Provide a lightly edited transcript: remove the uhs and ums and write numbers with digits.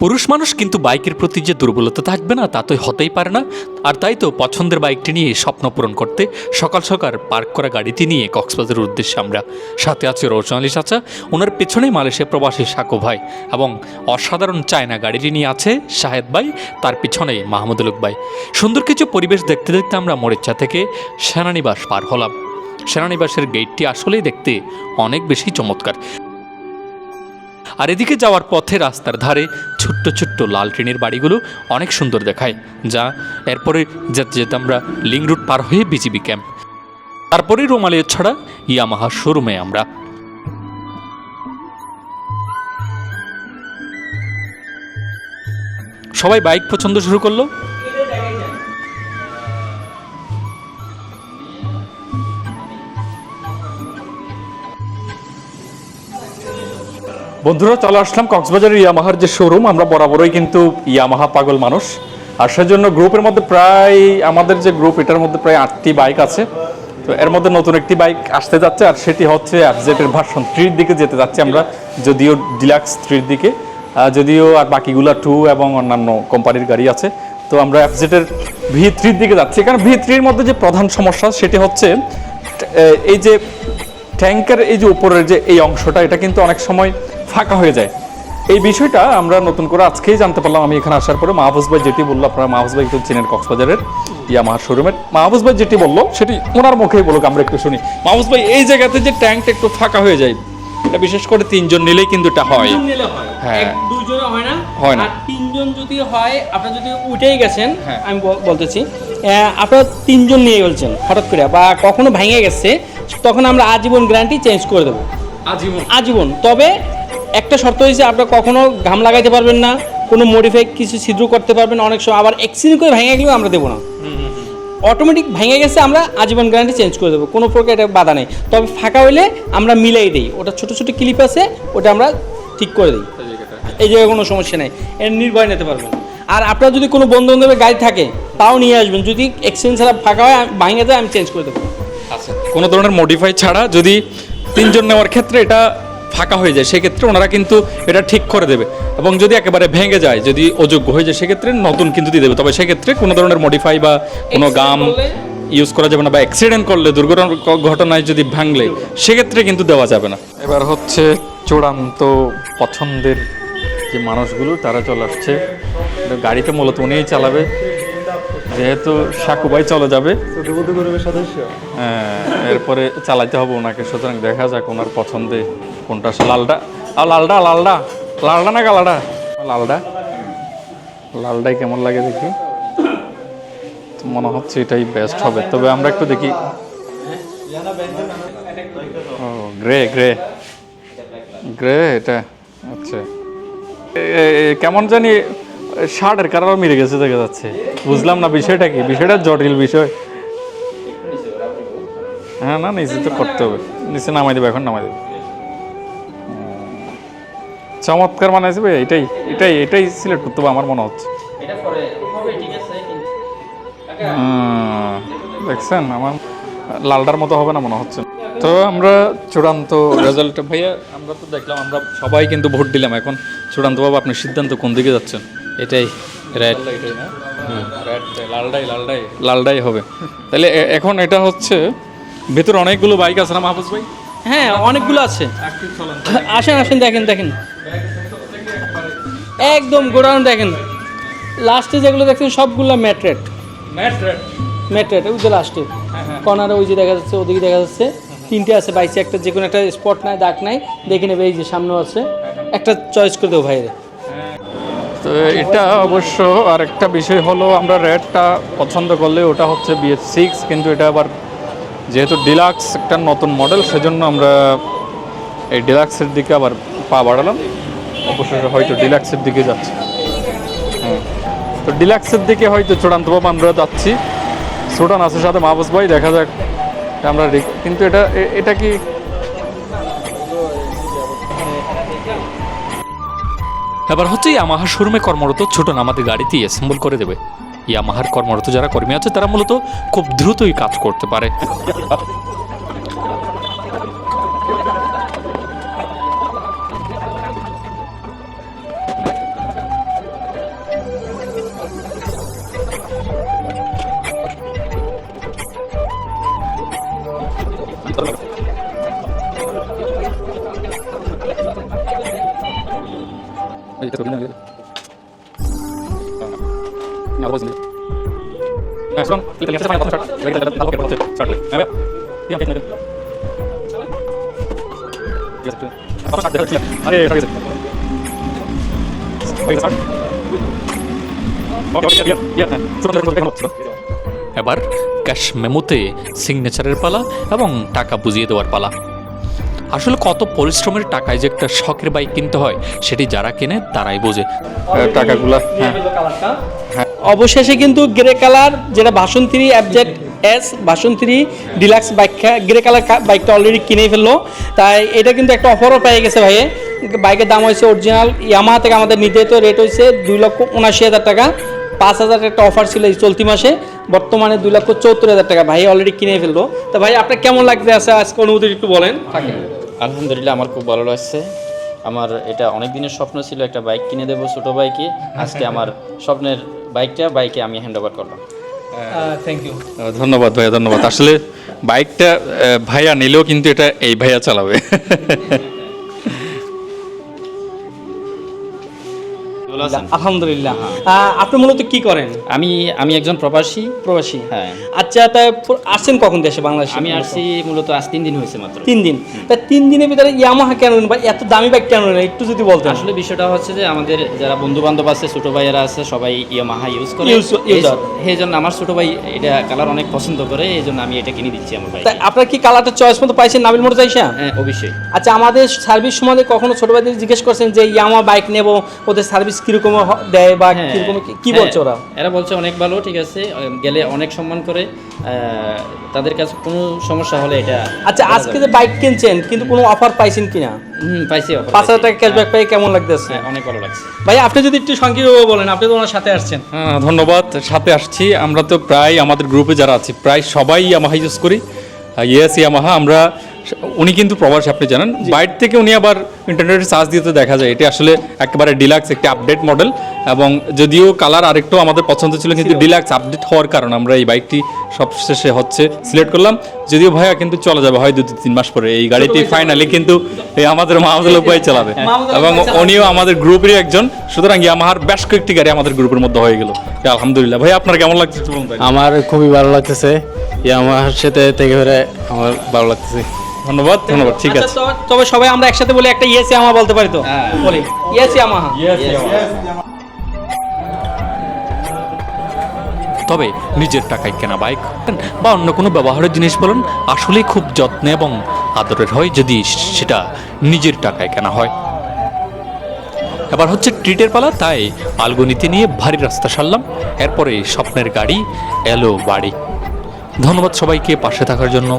পুরুষ মানুষ কিন্তু বাইকের প্রতি যে দুর্বলতা থাকবে না তা তো হতেই পারে না। আর তাই তো পছন্দের বাইকটি নিয়ে স্বপ্ন পূরণ করতে সকাল সকাল পার্ক করা গাড়িটি নিয়ে কক্সবাজারের উদ্দেশ্যে আমরা। সাথে আছে রোশন আলী চাচা, ওনার পেছনেই মালয়েশিয়া প্রবাসী সাকু ভাই, এবং অসাধারণ চায়না গাড়িটি নিয়ে আছে শাহেদ ভাই, তার পিছনেই মাহমুদুল ভাই। সুন্দর কিছু পরিবেশ দেখতে দেখতে আমরা মরিচ্চা থেকে সেনানিবাস পার হলাম। সেনানিবাসের গেটটি আসলেই দেখতে অনেক বেশি চমৎকার। আর এদিকে যাওয়ার পথে রাস্তার ধারে ছোট্ট ছোট্ট লাল ট্রেনের বাড়িগুলো অনেক সুন্দর দেখায়, যা এরপরে যেতে যেতে আমরা লিং রুট পার হয়ে বিজিবি ক্যাম্প, তারপরে রোমালিয়া ছাড়া ইয়ামাহা শোরুমে আমরা। সবাই বাইক পছন্দ শুরু করলো। বন্ধুরা, চলে আসলাম কক্সবাজারের ইয়ামাহার যে শোরুম। আমরা বরাবরই কিন্তু ইয়ামাহা পাগল মানুষ, আর সেজন্য গ্রুপের মধ্যে প্রায় আমাদের যে গ্রুপ এটার মধ্যে প্রায় 8টি বাইক আছে। তো এর মধ্যে নতুন একটি বাইক আসতে যাচ্ছে, আর সেটি হচ্ছে এফজেডের ভার্সন 3-র দিকে যেতে যাচ্ছি আমরা, যদিও ডিলাক্স 3-র দিকে, যদিও আর বাকিগুলো 2 এবং অন্যান্য কোম্পানির গাড়ি আছে। তো আমরা এফজেডের V3-র দিকে যাচ্ছি। এখানে V3-র মধ্যে যে প্রধান সমস্যা সেটি হচ্ছে এই যে ট্যাঙ্কের এই যে উপরের যে এই অংশটা, এটা কিন্তু অনেক সময় ফাঁকা হয়ে যায়। এই বিষয়টা আমরা নতুন করে আজকেই জানতে পারলাম আমি এখানে আসার পরে। মাহফুজ ভাই যেটি বললো, আপনারা মাহফুজ ভাই একটু চিনেন কক্সবাজারের ইয়ামাহা শোরুমের। মাহফুজ ভাই যেটি বললো সেটি ওনার মুখেই বলুক, আমরা একটু শুনি। মাহফুজ ভাই, এই জায়গাতে যে ট্যাঙ্কটা একটু ফাঁকা হয়ে যায়, এটা বিশেষ করে 3 জন নিলেই কিন্তু এটা হয়। হ্যাঁ, 1-2 জনে হয় না। আর 3 জন যদি হয়, আপনারা যদি উঠেই গেছেন, আমি বলতেছি আপনারা 3 জন নিয়ে বলছেন হঠাৎ করে, বা কখনো ভেঙে গেছে, তখন আমরা আজীবন গ্যারান্টি চেঞ্জ করে দেবো। আজীবন। তবে একটা শর্ত হয়েছে, আপনারা কখনো ঘাম লাগাইতে পারবেন না, কোনো মডিফাই কিছু ছিদ্র করতে পারবেন না। অনেক সময় আবার অ্যাক্সিডেন্ট করে ভেঙে গেলেও আমরা দেবো না। অটোমেটিক ভেঙে গেছে, আমরা আজীবন গ্যারান্টি চেঞ্জ করে দেবো, কোনো প্রকার এটা বাধা নেই। তবে ফাঁকা হইলে আমরা মিলাই দিই, ওটা ছোটো ছোটো ক্লিপ আছে, ওটা আমরা ঠিক করে দিই। এই জায়গায় কোনো সমস্যা নেই, এর নির্ভয় নিতে পারবেন। আর আপনার যদি কোনো বন্ধু বান্ধবের গাড়ি থাকে, তাও নিয়ে আসবেন। যদি এক্সচেঞ্জ ছাড়া ফাঁকা হয়, ভেঙে যায়, আমি চেঞ্জ করে দেবো। আচ্ছা, কোনো ধরনের মডিফাই ছাড়া যদি 3 জন নেওয়ার ক্ষেত্রে এটা ফাঁকা হয়ে যায়, সেক্ষেত্রে ওনারা কিন্তু এটা ঠিক করে দেবে। এবং যদি একেবারে ভেঙে যায়, যদি অযোগ্য হয়ে যায়, সেক্ষেত্রে নতুন কিন্তু দিয়ে দেবে। তবে সেক্ষেত্রে কোনো ধরনের মডিফাই বা কোনো গাম ইউজ করা যাবে না, বা অ্যাক্সিডেন্ট করলে, দুর্ঘটনা ঘটনায় যদি ভাঙলে, সেক্ষেত্রে কিন্তু দেওয়া যাবে না। এবার হচ্ছে চূড়ান্ত পছন্দের যে মানুষগুলো তারা চলে আসছে। গাড়িটা মূলত উনিই চালাবে, যেহেতু সাকুবাই চলে যাবে, সদস্য। এরপরে চালাইতে হবে ওনাকে। সুতরাং দেখা যাক ওনার পছন্দে কোনটা আসে। লালটা লালটা লালটা লালটা না কালাটা? লালটা। লালটাই কেমন লাগে দেখি, মনে হচ্ছে এটাই বেস্ট হবে। তবে আমরা একটু দেখি। ও, গ্রে গ্রে গ্রে, এটা আচ্ছা। কেমন জানি শার্টের কালার মিলে গেছে দেখা যাচ্ছে, বুঝলাম না বিষয়টা কি। বিষয়টা জটিল বিষয়। হ্যাঁ, না নিচে তো করতে হবে, নিচে নামাই দেবে, এখন নামাই দেবে। চমৎকার বানাইছে ভাই, এটাই এটাই এটাই সিলেক্ট করতে হবে আমার মনে হচ্ছে। দেখছেন, আমার লালটার মতো হবে না মনে হচ্ছে। তো আমরা চূড়ান্ত রেজাল্ট ভাইয়া আমরা তো দেখলাম, আমরা সবাই কিন্তু ভোট দিলাম। এখন চূড়ান্তভাবে আপনার সিদ্ধান্ত কোন দিকে যাচ্ছেন? এটাই রেড, এটাই না? লালটাই লালটাই লালটাই হবে তাহলে। এখন এটা হচ্ছে ভেতরে অনেকগুলো বাইক আছে না মাহফুজ ভাই? হ্যাঁ, অনেকগুলো আছে। আসেন আসেন, দেখেন দেখেন, একদম গোডাউন দেখেন। লাস্টে যেগুলো দেখছেন সবগুলো ম্যাট্রেট ম্যাট্রেট, ওই যে লাস্টে কর্নারে ওই যে দেখা যাচ্ছে, ওদিকে দেখা যাচ্ছে 3টে আছে বাইসে, একটা যে কোনো একটা স্পট নাই, দাগ নাই, দেখে নেবে। এই যে সামনেও আছে, একটা চয়েস করে দেবো ভাইরে। তো এটা অবশ্য আর একটা বিষয় হলো, আমরা রেডটা পছন্দ করলে ওটা হচ্ছে BS6, কিন্তু এটা আবার যেহেতু ডিলাক্স একটা নতুন মডেল, সেজন্য আমরা এই ডিলাক্সের দিকে আবার পা বাড়ালাম। অবশ্যই হয়তো ডিলাক্সের দিকে যাচ্ছি। তো ডিলাক্সের দিকে হয়তো চূড়ান্তভাবে আমরা যাচ্ছি। সুটান আছে সাথে মাহফুজ ভাই, দেখা যাক আমরা। কিন্তু এটা এটা কি এবার হচ্ছে ইয়ামাহা শোরুমে কর্মরত ছোটন আমাদের গাড়িতে অ্যাসেম্বল করে দেবে। ইয়ামাহার কর্মরত যারা কর্মী আছে তারা মূলত খুব দ্রুতই কাজ করতে পারে। এবার ক্যাশ মেমোতে সিগনেচারের পালা এবং টাকা বুঝিয়ে দেওয়ার পালা। আসলে কত পরিশ্রমের টাকায় যে একটা শখের বাইক কিনতে হয় সেটি যারা কেনে তারাই বোঝে টাকাগুলো। অবশেষে কিন্তু গ্রে কালার যেটা version 3 FZ S version 3 deluxe bike grey colour বাইকটা অলরেডি কিনে ফেললো। তাই এটা কিন্তু একটা অফারও পেয়ে গেছে ভাইয়ে। বাইকের দাম হয়েছে অরিজিনাল ইয়ামাহা থেকে আমাদের নির্ধারিত রেট হয়েছে 2,79,000 টাকা। 5,000 একটা অফার ছিল এই চলতি মাসে, বর্তমানে 2,74,000 টাকা ভাই অলরেডি কিনে ফেললো। তো ভাই আপনার কেমন লাগতে আছে আজকে অনুভূতি একটু বলেন। আলহামদুলিল্লাহ আমার খুব ভালো লাগছে। আমার এটা অনেক দিনের স্বপ্ন ছিল একটা বাইক কিনে দেবো ছোটো বাইকে, আজকে আমার স্বপ্নের বাইকে আমি হ্যান্ড ওভার করলাম। Thank you. ধন্যবাদ ভাইয়া, ধন্যবাদ। আসলে বাইকটা ভাইয়া নিলেও কিন্তু এটা এই ভাইয়া চালাবে। আলহামদুলিল্লাহ। আপনি মূলত কি করেন? আমি একজন প্রবাসী। হ্যাঁ। আচ্ছা, তা আসছেন কখন দেশে বাংলাদেশে? আমি আসছি মূলত আজ 3 দিন হয়েছে মাত্র। 3 দিন। তা 3 দিনের ভিতরে ইয়ামাহা কেন বা এত দামি বাইক কেন নেন একটু যদি বলতেন। আসলে বিষয়টা হচ্ছে যে আমাদের যারা বন্ধু বান্ধব আছে, ছোট ভাইয়েরা আছে, সবাই ইয়ামাহা ইউজ করে। এই জন্য আমার ছোট ভাই এটা কালার অনেক পছন্দ করে, এই জন্য আমি এটা কিনে দিচ্ছি আমার ভাই। তা আপনার কি কালারটা চয়েস মতো পাইছেন নাবিল মোটরস আইসা? হ্যাঁ, অবশ্যই। আচ্ছা, আমাদের সার্ভিস সম্বন্ধে কখনো ছোট ভাইদের জিজ্ঞেস করছেন যে ইয়ামাহা বাইক নেব, ওদের সার্ভিস কিরকম দেয় বা কিরকম কি বলছে ওরা? এরা বলছে অনেক ভালো, ঠিক আছে, গেলে অনেক সম্মান করে, তাদের কাছে কোনো সমস্যা হলে এটা। আচ্ছা, আজকে যে বাইক কিনছেন কিন্তু কোনো অফার পাইছেন কিনা? পাইছি অফার। 5,000 টাকা ক্যাশব্যাক পাই কেমন লাগতেছে? অনেক ভালো লাগছে ভাই। আপনি যদি একটু সংক্ষেপে বলেন, আপনি তো ওনার সাথে আসছেন। হ্যাঁ, ধন্যবাদ। সাথে আসছি আমরা তো প্রায় আমাদের গ্রুপে যারা আছি প্রায় সবাই ইয়ামাহা ইউজ করি। Yes Yamaha. আমরা উনি কিন্তু প্রবাসী, আপনি জানেন। বাইরে থেকে উনি আবার ইন্টারনেটে সার্চ দিতে দেখা যায় এটা আসলে একেবারে ডিলাক্স একটি আপডেট মডেল, এবং যদিও কালার আরেকটু আমাদের পছন্দ ছিল কিন্তু ডিলাক্স আপডেট হওয়ার কারণে আমরা এই বাইকটি সবশেষে সিলেক্ট করলাম। যদিও ভাইয়া কিন্তু চলে যাবে হয় 2-3 মাস পরে এই গাড়িটি ফাইনালি, কিন্তু এই আমাদের মাহমুদুল ভাই চালাবে এবং উনিও আমাদের গ্রুপেরই একজন। সুতরাং ইয়ামাহার বেশ কয়েকটি গাড়ি আমাদের গ্রুপের মধ্যে হয়ে গেল। আলহামদুলিল্লাহ। ভাই আপনার কেমন লাগছে? আমার খুবই ভালো লাগতেছে, ইয়ামাহার সাথে থেকে আমার ভালো লাগতেছে। ধন্যবাদ, ধন্যবাদ। ঠিক আছে, তবে সবাই আমরা একসাথে বলে একটা ইয়েস ইয়ামাহা বলতে পারি তো? বলি ইয়েস ইয়ামাহা। তবে নিজের টাকায় কেনা বাইক বা অন্য কোনো ব্যবহারের জিনিস বলুন, আসলেই খুব যত্নে এবং আদরের হয় যদি সেটা নিজের টাকায় কেনা হয়। এবার হচ্ছে ট্রিটের পালা, তাই আলগনিতে নিয়ে ভারী রাস্তা সারলাম। এরপরে স্বপ্নের গাড়ি এলো বাড়ি। ধন্যবাদ সবাইকে পাশে থাকার জন্য।